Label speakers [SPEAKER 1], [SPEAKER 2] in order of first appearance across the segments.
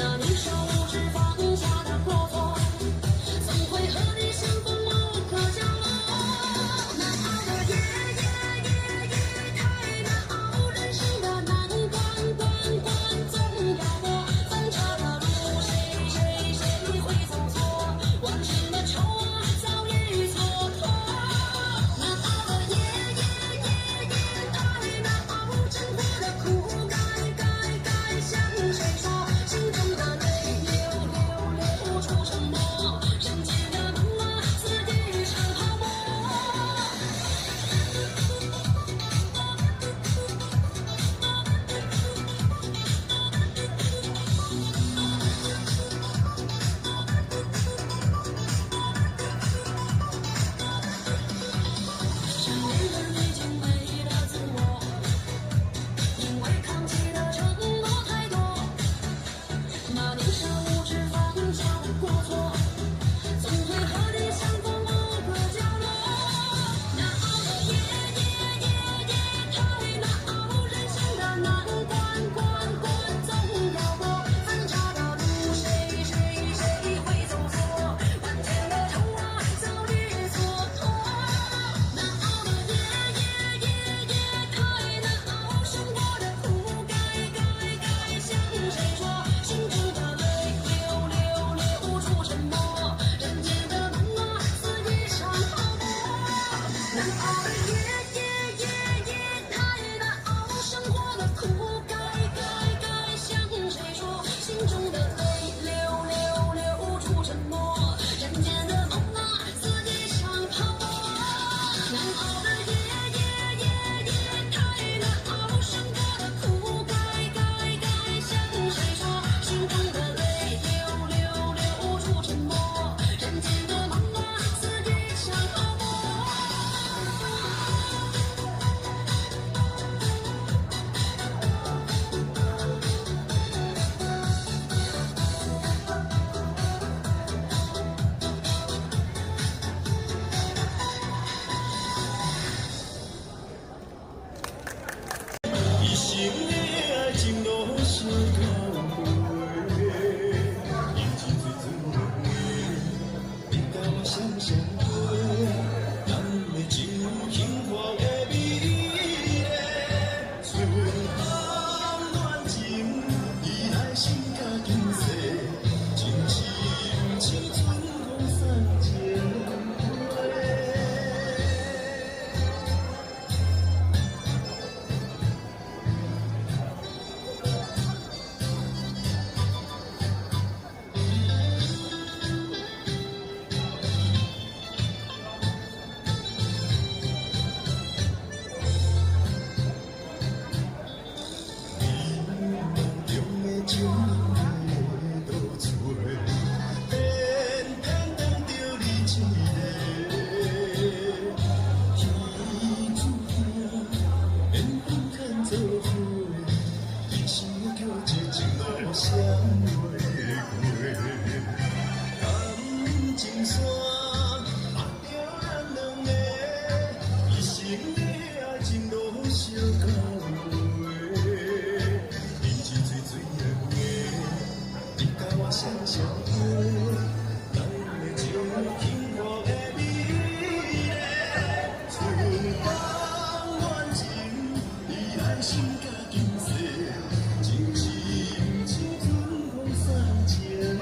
[SPEAKER 1] 那年少无知放下的过错，总会和你相逢某个角落。难熬的夜夜夜夜太难熬，人生的难关关关总要过，分岔的路谁会走错？往事的愁啊早已蹉跎。难熬的夜夜夜夜太难熬，生活的苦该向谁说？心中的泪流出沉默，人间的梦啊自己成泡沫。想念的已经没了自我，因为扛起的承诺太多。那年少无知放下的过错，总会和你相逢某个角落。难熬的夜夜夜夜太难熬，人生的难关关关总要过，分岔的路谁会走错？万千的愁啊早已蹉跎。难熬的夜夜夜夜太难熬，生活的苦该向谁说？心中的泪流出沉默，人间的梦啊似一场泡沫。难熬的夜夜夜夜太难熬，生活的苦该向谁说？心中的泪流出沉默，人间的梦啊似一场泡沫。难熬的夜夜夜夜太难熬，生活的苦该向谁说？心中的泪流出沉默，人间的梦啊似一场泡沫。
[SPEAKER 2] 一生的爱情路相交陪，用尽最最的花，你甲我双双陪，咱的情幸福的美丽，春风暖情，依赖心甲金色，情深像春风三千回。相相陪，咱的情幸福的美丽，春风暖情，依赖心甲金色，情深像春风三千回。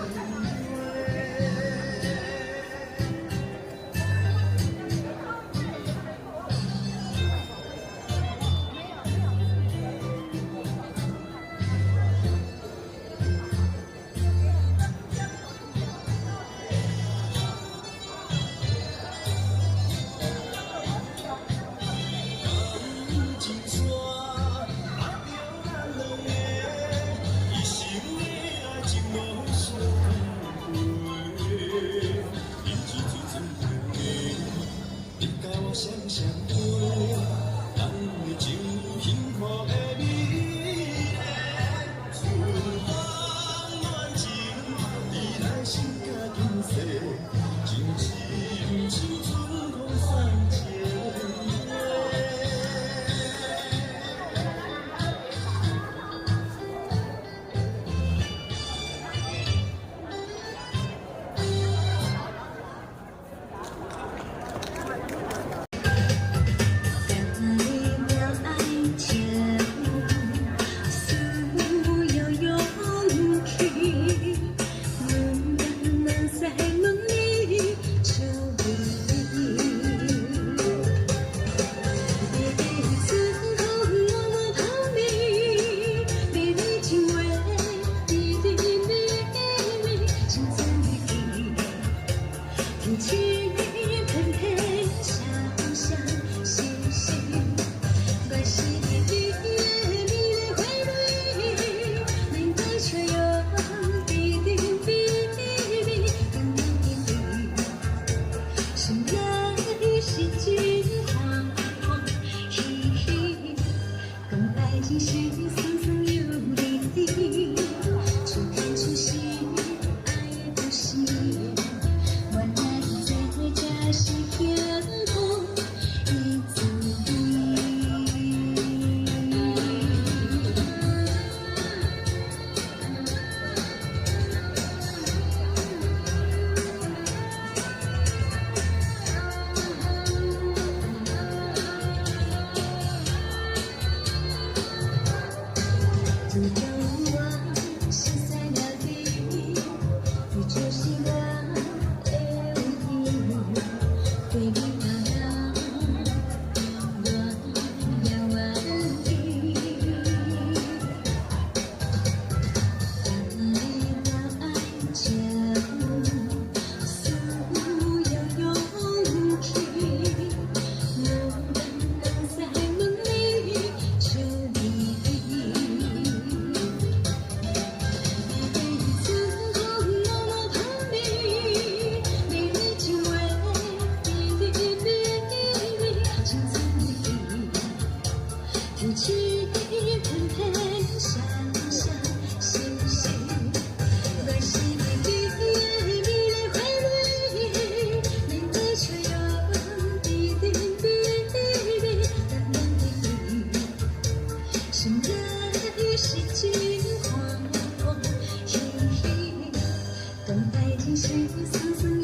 [SPEAKER 1] 是层层有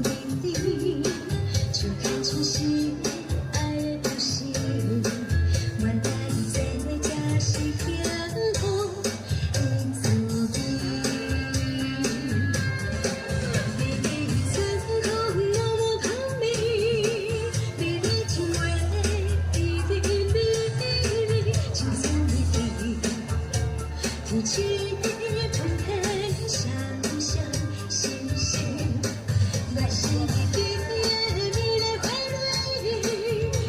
[SPEAKER 1] 点低，就看出是爱不是。我带你在家是幸福的作弊。你的曾空有我旁边，你的情味一点点，轻松的不知的澎湃想象星星，那是一点点你的快乐，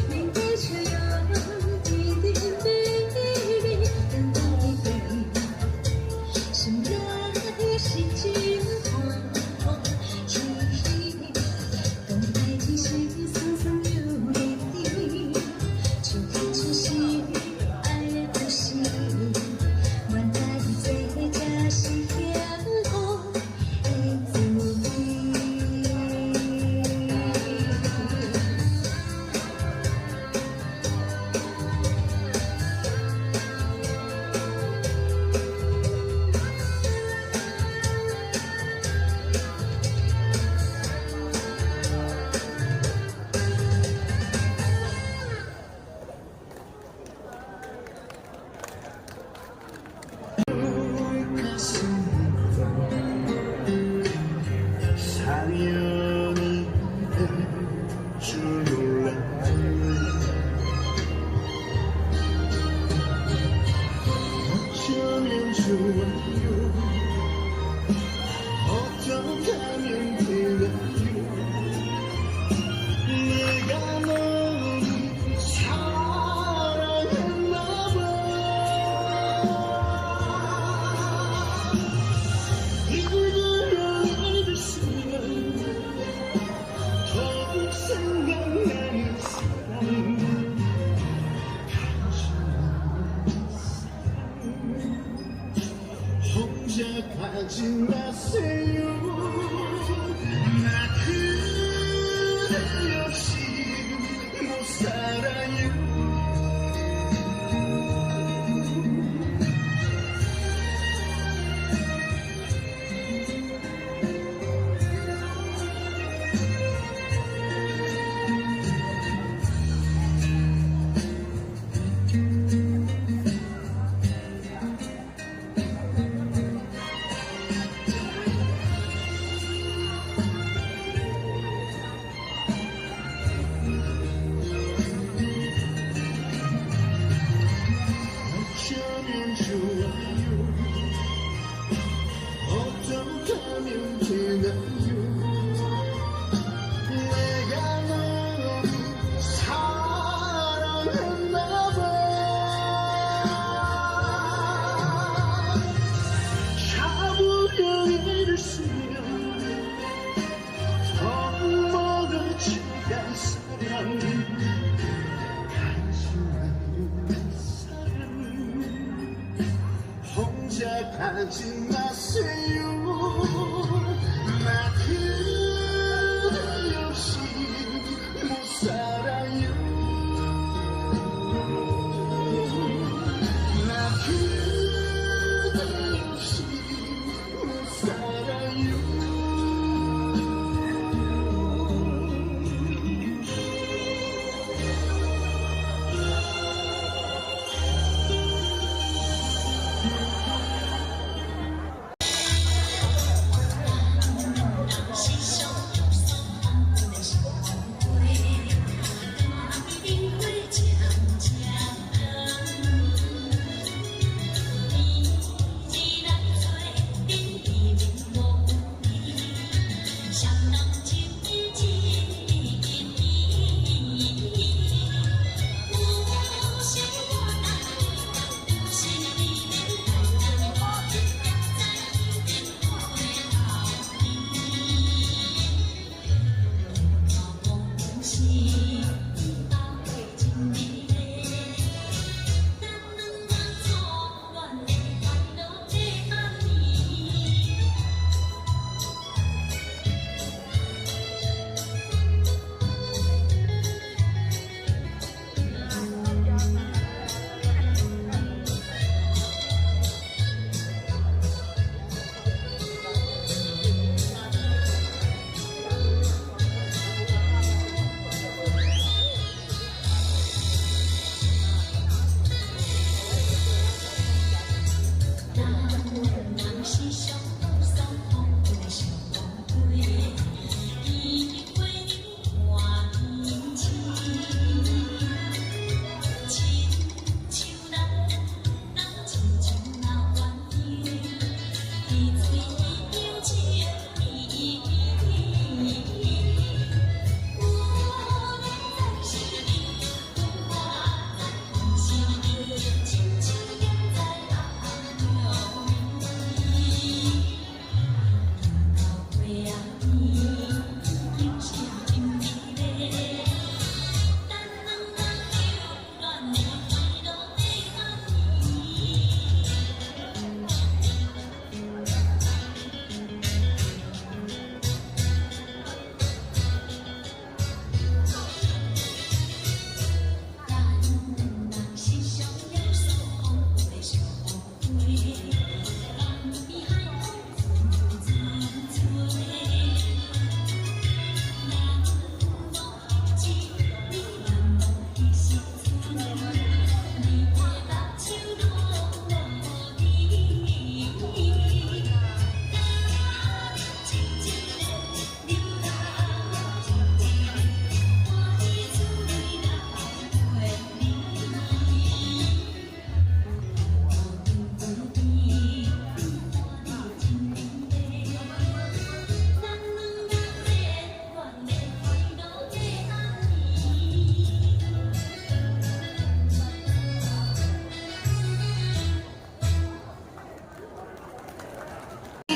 [SPEAKER 1] 面对却有一点点等待的什么是惊慌失意，当爱情是层层有点低，就看出是爱不是。我带你在家是幸福的作弊。
[SPEAKER 2] 사연이 줄 몰라 어쩌면 좋아요 어떻게 하면 되나요 내가 너무 사랑했나 봐 이들을 잊었으면 더욱 생각나는 사람 혼자 가지 마세요 나 그대 없이 못 살아요 어쩌면 좋아요 어떻게 하면 되나요 내가 너무 사랑했나 봐 잡으려 애를 쓰면 더욱 멀어지는 사람 혼자 가지 마세요 나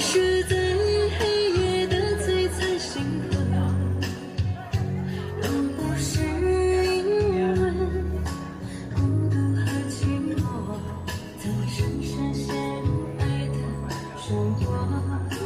[SPEAKER 1] 是在黑夜的璀璨星河，若不是因为孤独和寂寞，怎会深深陷入爱的漩涡？